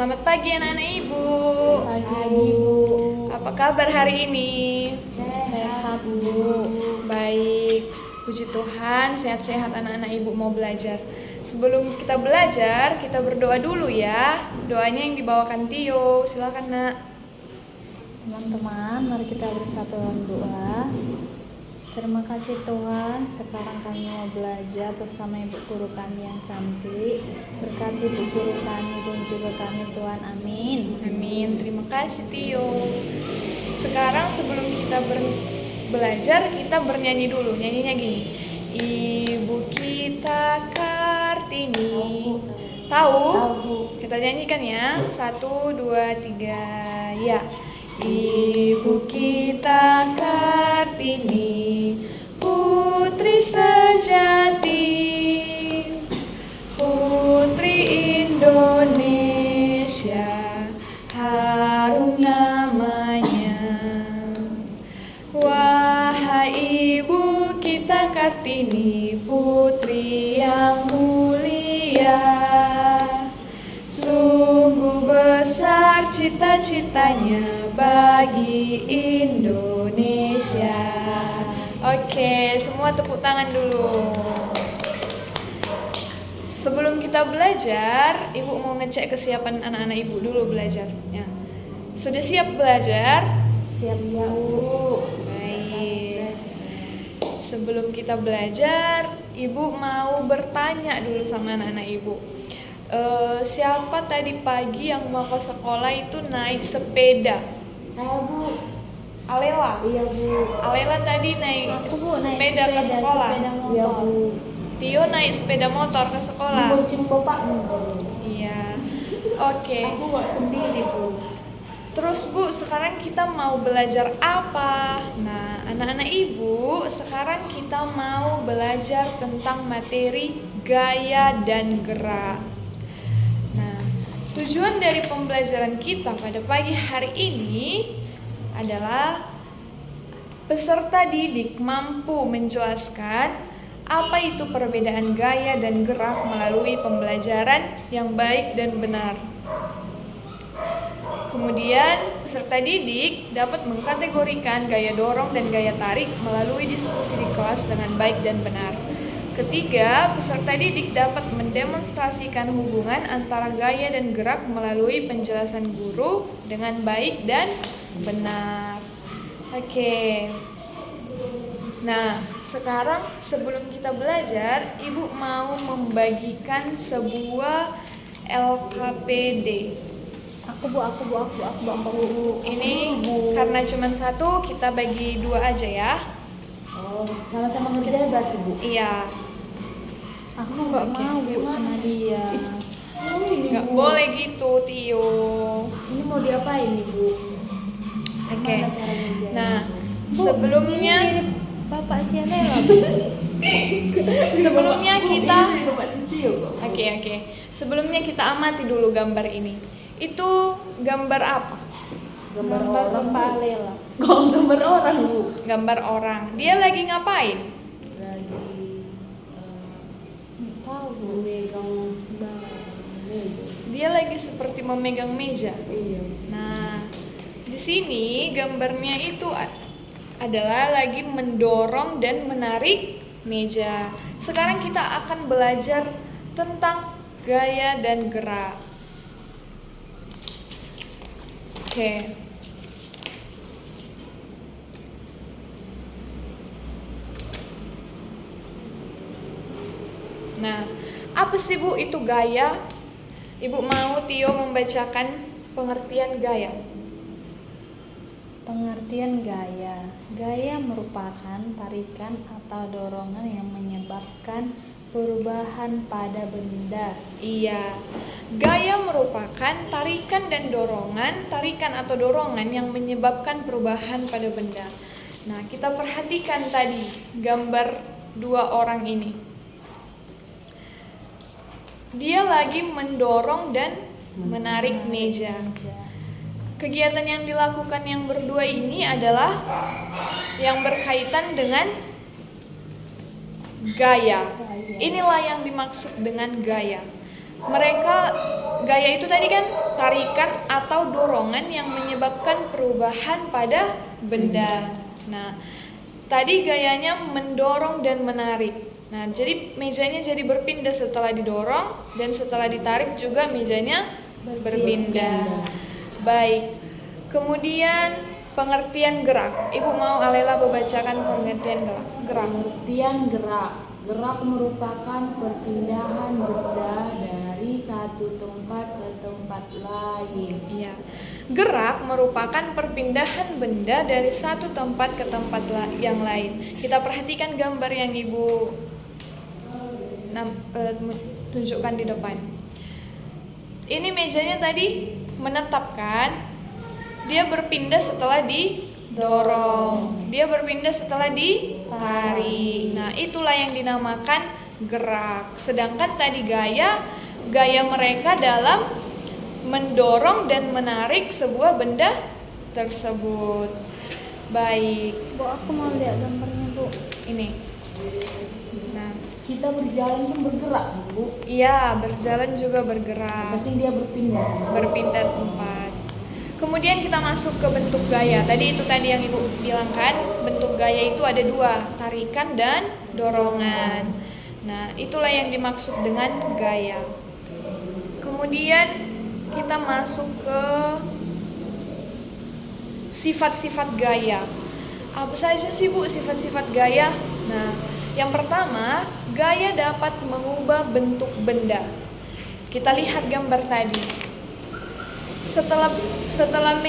Selamat pagi anak-anak ibu. Pagi Bu. Apa kabar hari ini? Sehat Bu. Baik, puji Tuhan sehat-sehat anak-anak ibu mau belajar. Sebelum kita belajar, kita berdoa dulu ya. Doanya yang dibawakan Tio, silakan nak. Teman-teman, mari kita bersatu dalam doa. Terima kasih Tuhan, sekarang kami mau belajar bersama Ibu Guru kami yang cantik. Berkati Ibu Guru kami dan juga kami Tuhan, amin. Amin, terima kasih Tio. Sekarang sebelum kita belajar, kita bernyanyi dulu. Nyanyinya gini. Ibu kita Kartini. Tahu? Kita nyanyikan ya. 1, 2, 3, ya. Ibu kita Kartini, putri sejati, putri Indonesia, harum namanya. Wahai ibu kita Kartini, putri yang mulia, sungguh besar cita-citanya bagi Indonesia. Oke, semua tepuk tangan dulu. Sebelum kita belajar, ibu mau ngecek kesiapan anak-anak ibu dulu belajar. Ya. Sudah siap belajar? Siap ya Bu. Baik. Sebelum kita belajar, ibu mau bertanya dulu sama anak-anak ibu. Siapa tadi pagi yang mau ke sekolah itu naik sepeda? Saya Bu. Alela. Iya Bu. Alela tadi naik, Aku Bu naik sepeda ke sekolah. sepeda motor. Iya Bu. Tio naik sepeda motor ke sekolah. Dibonceng bapakmu Bu. Iya. Oke. Aku nggak sendiri Bu. Terus Bu, sekarang kita mau belajar apa? Nah, anak-anak ibu, sekarang kita mau belajar tentang materi gaya dan gerak. Nah, tujuan dari pembelajaran kita pada pagi hari ini adalah peserta didik mampu menjelaskan apa itu perbedaan gaya dan gerak melalui pembelajaran yang baik dan benar. Kemudian, peserta didik dapat mengkategorikan gaya dorong dan gaya tarik melalui diskusi di kelas dengan baik dan benar. Ketiga, peserta didik dapat mendemonstrasikan hubungan antara gaya dan gerak melalui penjelasan guru dengan baik dan benar. Oke. Nah, sekarang sebelum kita belajar, ibu mau membagikan sebuah LKPD. Aku Bu. Ini karena cuma satu, kita bagi 2 aja ya. Oh, sama-sama ngerjain berarti Bu. Iya, Aku nggak mau Bu sama dia. nggak boleh gitu Tio. Ini mau diapain nih Bu? Oke. Gimana cara ngerjain? Nah, Bu, sebelumnya ini mirip Bapak Sianela Bu. sebelumnya kita Ini Bapak Sintio kok. Oke. Sebelumnya kita amati dulu gambar ini. Itu gambar apa? Gambar orang Bapak Bu. Lela. Kok gambar orang Bu? Gambar orang. Dia lagi ngapain? Lagi Tahu Bu. memegang meja. Dia lagi seperti memegang meja. Iya. Nah, di sini gambarnya itu adalah lagi mendorong dan menarik meja. Sekarang kita akan belajar tentang gaya dan gerak. Oke. Nah, apa sih Bu itu gaya? Ibu mau Tio membacakan pengertian gaya. Pengertian gaya. Gaya merupakan tarikan atau dorongan yang menyebabkan perubahan pada benda. Iya, gaya merupakan tarikan dan dorongan, tarikan atau dorongan yang menyebabkan perubahan pada benda. Nah, kita perhatikan tadi gambar 2 orang ini. Dia lagi mendorong dan menarik meja. Kegiatan yang dilakukan yang berdua ini adalah yang berkaitan dengan gaya. Inilah yang dimaksud dengan gaya. mereka gaya itu tadi kan tarikan atau dorongan yang menyebabkan perubahan pada benda. Nah, tadi gayanya mendorong dan menarik. Nah, jadi mejanya jadi berpindah setelah didorong dan setelah ditarik juga mejanya berpindah. Baik. Kemudian pengertian gerak. Ibu mau Alela membacakan pengertian gerak. Pengertian gerak. Gerak merupakan perpindahan benda dari satu tempat ke tempat lain. Iya. Gerak merupakan perpindahan benda dari satu tempat ke tempat yang lain. Kita perhatikan gambar yang Ibu tunjukkan di depan. Ini mejanya tadi menetap kan? Dia berpindah setelah didorong. Dia berpindah setelah ditarik. Nah, itulah yang dinamakan gerak. Sedangkan tadi gaya mereka dalam mendorong dan menarik sebuah benda tersebut. Baik. Bu, aku mau lihat gambarnya, Bu. Ini. Nah, Kita berjalan pun bergerak, Bu. iya, berjalan juga bergerak. Penting dia berpindah. Berpindah tempat. Kemudian kita masuk ke bentuk gaya. Tadi yang Ibu bilang kan, bentuk gaya itu ada dua, tarikan dan dorongan. Nah, itulah yang dimaksud dengan gaya. Kemudian kita masuk ke sifat-sifat gaya. Apa saja sih Bu sifat-sifat gaya? Nah, yang pertama, gaya dapat mengubah bentuk benda. Kita lihat gambar tadi. Setelah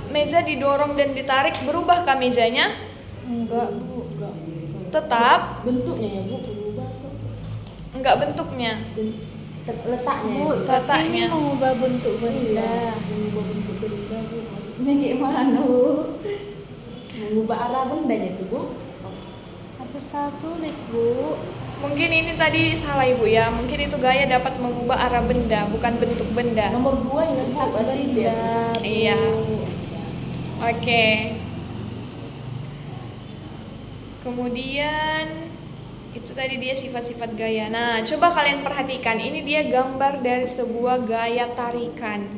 meja didorong dan ditarik, berubahkah mejanya? Enggak, Bu. Enggak. Tetap Bentuknya ya, Bu. Berubah tuh. enggak bentuknya. Letaknya. Bu, ya, tapi ini Letaknya. mengubah bentuk benda. mengubah bentuk benda, Bu. Maksudnya gimana, Bu? Mengubah arah bendanya tuh, Bu. Atau salah tulis, Bu. Mungkin ini tadi salah Ibu ya. Mungkin itu gaya dapat mengubah arah benda, bukan bentuk benda. Nomor 2 ya, Bu. Letak Berarti itu ya. benda, Bu. Iya. Oke. Kemudian itu tadi dia sifat-sifat gaya. Nah, coba kalian perhatikan. Ini dia gambar dari sebuah gaya tarikan.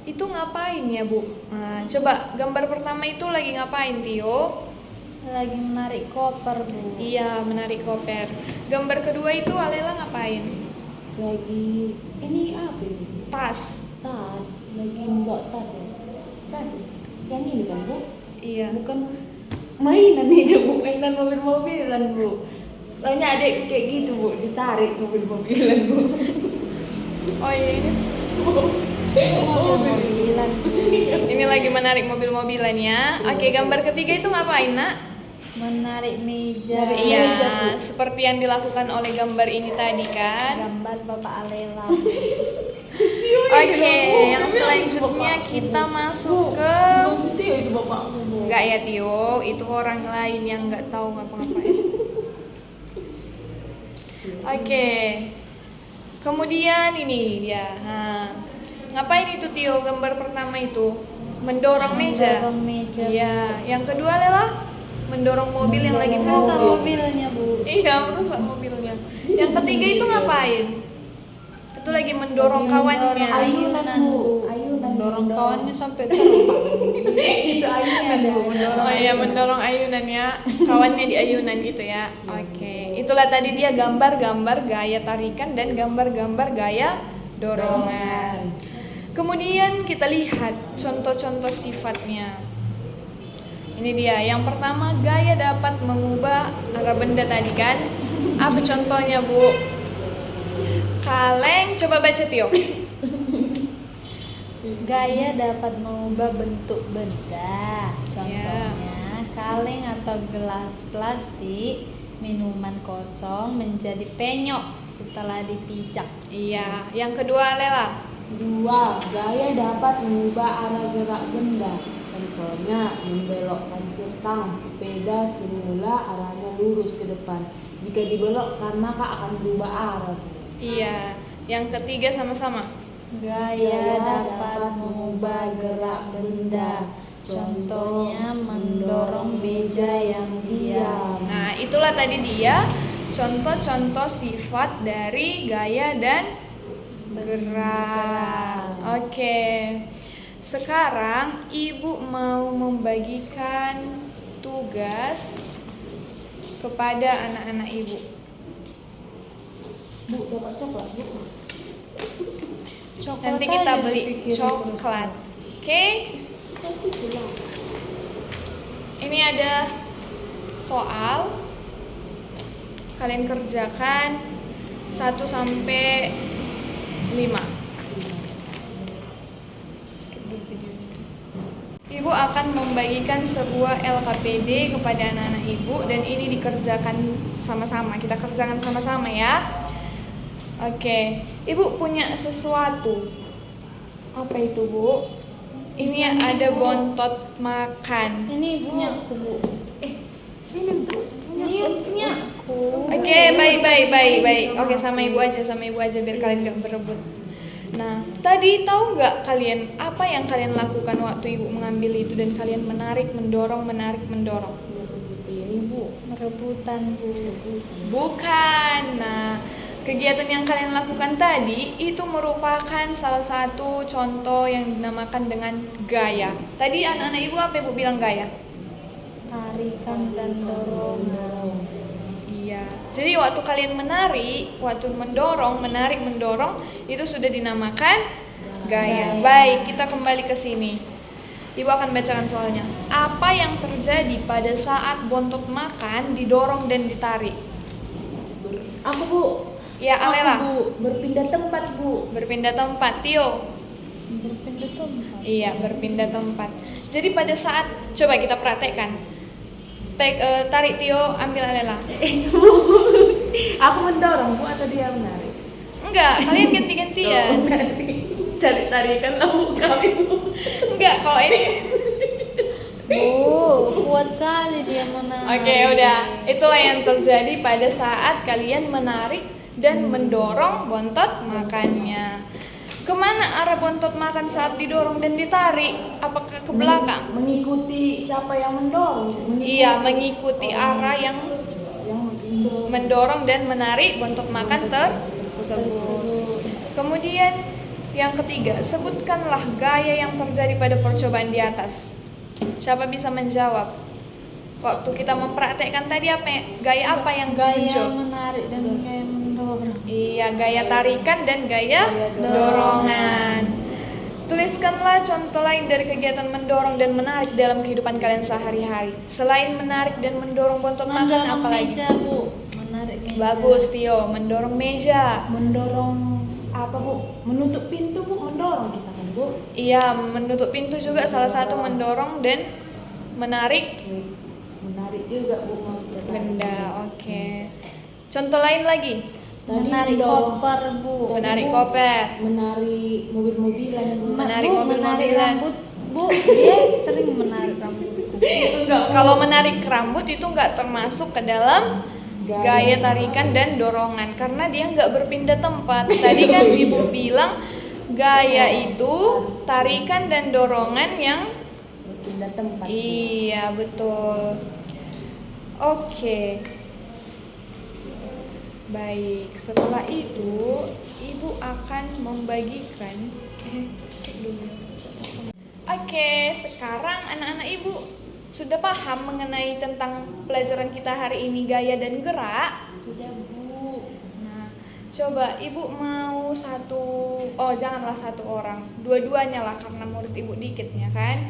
Itu ngapain ya, Bu? Nah, coba gambar pertama itu lagi ngapain, Tio? Lagi menarik koper, Bu. Iya, menarik koper. Gambar kedua itu Alela ngapain? Lagi ini apa ini? Tas. Tas. Lagi membawa tas ya. Tas ya? Yang ini kan, Bu? Iya. Bukan mainan itu, Bu. Mainan mobil-mobilan, Bu. Banyak adik kayak gitu, Bu. Ditarik mobil-mobilan, Bu. Oh iya, ini. Mobil-mobilan, Bu. Ini lagi menarik mobil-mobilan ya. Oke, gambar ketiga itu ngapain, Nak? Menarik meja. Meja, Iya, Bu. seperti yang dilakukan oleh gambar ini tadi kan. Gambar Bapak Alela. Oke, yang selanjutnya kita masuk ke Bang Setio itu bapakmu, Bu. enggak ya Tio, itu orang lain yang nggak tahu ngapa-ngapain. Oke. Kemudian ini dia. Nah, ngapain itu Tio gambar pertama itu? Mendorong meja. Mendorong meja. Iya, yang kedua Lela mendorong mobil yang lagi Mendorong Masa mogok. mobilnya, Bu. Iya, merusak mobilnya. Yang ketiga itu ngapain? Itu lagi mendorong Lagi kawannya. mendorong ayunan, Bu. Ayunan Mendorong mendorong. kawannya sampai terbang. Itu ayunan, Bu. Mendorong. Oh iya, mendorong ayunan ya. Kawannya di ayunan gitu ya. Oke. Itulah tadi dia gambar-gambar gaya tarikan dan gambar-gambar gaya dorongan. Kemudian kita lihat contoh-contoh sifatnya. Ini dia. Yang pertama, gaya dapat mengubah arah benda tadi kan. Apa contohnya, Bu? Kaleng, coba baca Tio. Gaya dapat mengubah bentuk benda. Contohnya, kaleng atau gelas plastik minuman kosong menjadi penyok setelah dipijak. Iya, yang kedua Lela. 2. Gaya dapat mengubah arah gerak benda. Contohnya, membelokkan stang sepeda semula arahnya lurus ke depan. Jika dibelokkan maka akan berubah arah. Iya, yang ketiga sama-sama. Gaya dapat mengubah gerak benda. Contohnya, mendorong meja yang diam. Nah, itulah tadi dia contoh-contoh sifat dari gaya dan gerak. Oke. Sekarang Ibu mau membagikan tugas kepada anak-anak Ibu. Bu, dapat coklat, Bu. Nanti kita beli coklat. Oke? Ini ada soal. Kalian kerjakan 1 sampai 5. Ibu akan membagikan sebuah LKPD kepada anak-anak Ibu dan ini dikerjakan sama-sama. Kita kerjakan sama-sama ya. Oke, Ibu punya sesuatu. Apa itu, Bu? Ini ada bontot makan. Ini punya aku, Bu. Ini tuh. Ini punya aku. Oke, baik. Oke, sama ibu aja biar kalian gak berebut. Nah, tadi tahu nggak kalian apa yang kalian lakukan waktu ibu mengambil itu dan kalian menarik, mendorong? Ini, Bu. Rebutan, Bu. Bukan. Nah, kegiatan yang kalian lakukan tadi itu merupakan salah satu contoh yang dinamakan dengan gaya. Tadi anak-anak ibu apa ibu bilang gaya? Tarikan dan dorongan. Iya. Jadi waktu kalian menari, waktu menarik, mendorong itu sudah dinamakan gaya. Baik, kita kembali ke sini. Ibu akan bacakan soalnya. Apa yang terjadi pada saat bontot makan didorong dan ditarik? Aku, Bu. Ya, Alela. Aku, Bu. Berpindah tempat, Bu. Berpindah tempat, Tio. Berpindah tempat. Iya, berpindah tempat. Jadi pada saat coba kita praktekkan. Baik, tarik Tio, ambil Alela. Aku mendorong, Bu, atau dia menarik? Enggak, kalian ganti-gantian. Cari-carikan lalu kami, Bu. Enggak, kalau ini. Bu, kuat kali dia menarik. Oke, udah. Itulah yang terjadi pada saat kalian menarik dan mendorong bontot makannya. Kemana arah bontot makan saat didorong dan ditarik? Apakah ke belakang? Mengikuti siapa yang mendorong? Iya, mengikuti arah yang mendorong dan menarik bontot makan tersebut. Kemudian yang ketiga, sebutkanlah gaya yang terjadi pada percobaan di atas. Siapa bisa menjawab? Waktu kita mempraktekkan tadi gaya apa yang Gaya muncul? menarik dan gaya mendorong. Iya, gaya tarikan dan gaya dorongan. Tuliskanlah contoh lain dari kegiatan mendorong dan menarik dalam kehidupan kalian sehari-hari. Selain menarik dan mendorong bontot makan, Mendorong apa lagi? meja, Bu. Menarik meja. Bagus, Tio. Mendorong meja. Mendorong apa, Bu? Menutup pintu, Bu. Mendorong kita kan, Bu. Iya, menutup pintu juga salah satu mendorong dan menarik Menarik juga, Bu. Mau kita tarik. benda. Oke. Contoh lain lagi. Tadi Menarik mendorong- koper, Bu. Tadi, Menarik Bu, koper. Menarik mobil-mobilan, Bu. Menarik Bu, mobil-mobilan. menarik rambut, Bu. Dia sering menarik rambutku. Enggak, Bu. Kalau menarik rambut itu nggak termasuk ke dalam gaya tarikan dan dorongan karena dia nggak berpindah tempat. Tadi kan ibu bilang gaya itu tarikan dan dorongan yang Berpindah tempat. iya betul. Oke. Baik, setelah itu ibu akan membagikan skip dulu. Oke, sekarang anak-anak ibu sudah paham mengenai tentang pelajaran kita hari ini gaya dan gerak. Sudah, Bu. Nah, coba ibu mau janganlah satu orang, dua-duanya lah karena murid ibu dikit ya kan.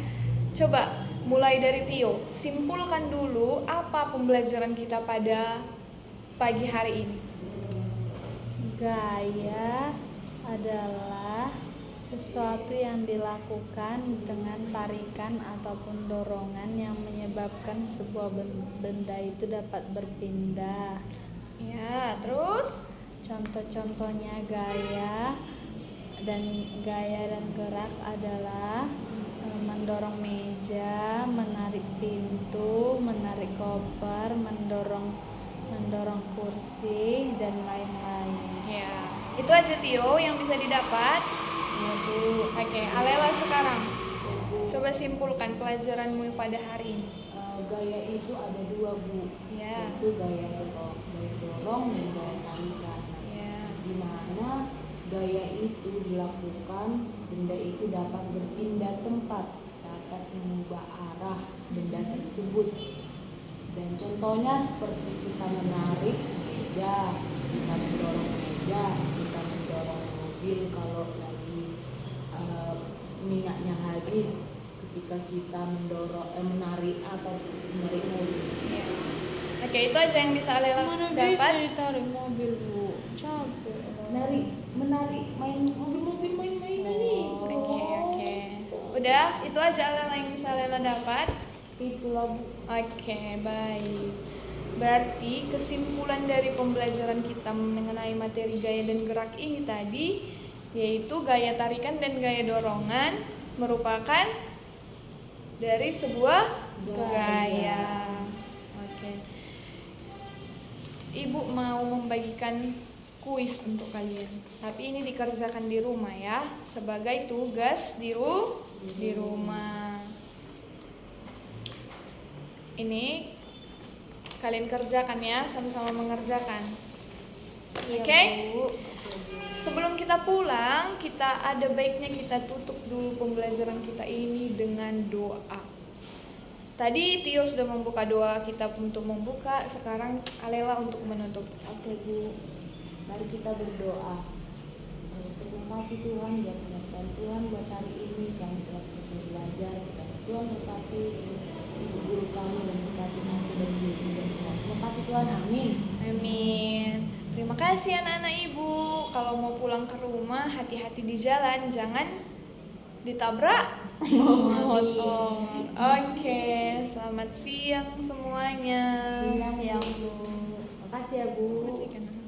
Coba mulai dari Tio, simpulkan dulu apa pembelajaran kita pada pagi hari ini. Gaya adalah sesuatu yang dilakukan dengan tarikan ataupun dorongan yang menyebabkan sebuah benda itu dapat berpindah. Ya, terus Contoh-contohnya gaya dan gerak adalah mendorong meja, menarik pintu, menarik koper, mendorong kursi dan lain-lain. ya, itu aja Tio yang bisa didapat. Ya, Bu. Oke, Alela sekarang. Coba simpulkan pelajaranmu pada hari ini. Gaya itu ada dua, Bu. Ya. Itu gaya dorong dorong dan gaya tarikan. Ya. Di mana gaya itu dilakukan, benda itu dapat berpindah tempat, dapat mengubah arah benda tersebut. Dan contohnya seperti kita menarik meja, kita mendorong meja, kita mendorong mobil kalau lagi minyaknya habis, ketika kita menarik mobil. Ya. Oke, itu aja yang bisa Lela dapat. ditarik mobil bu, capek. menarik main mobil main ini. Oke. Udah, itu aja Lela yang bisa Lela dapat. Itulah Bu. Oke, baik. Berarti kesimpulan dari pembelajaran kita mengenai materi gaya dan gerak ini tadi, yaitu gaya tarikan dan gaya dorongan merupakan dari sebuah gaya. Oke. Ibu mau membagikan kuis untuk kalian. Tapi ini dikerjakan di rumah ya, sebagai tugas di rumah. Ini kalian kerjakan ya, sama-sama mengerjakan. Oke? Sebelum kita pulang, kita ada baiknya kita tutup dulu pembelajaran kita ini dengan doa. Tadi Tio sudah membuka doa kita untuk membuka, sekarang Alela untuk menutup. Oke Bu, mari kita berdoa. Terima kasih Tuhan buat pengertian Tuhan buat hari ini, kami telah selesai belajar. Kita Tuhan berkati ibu guru kami dan berkati aku dan ibu dan Tuhan. Terima kasih Tuhan, amin. Amin. Terima kasih anak-anak ibu. Kalau mau pulang ke rumah, hati-hati di jalan, jangan ditabrak motor. Oke, selamat siang semuanya. Siang Bu. Makasih ya Bu. Matikan.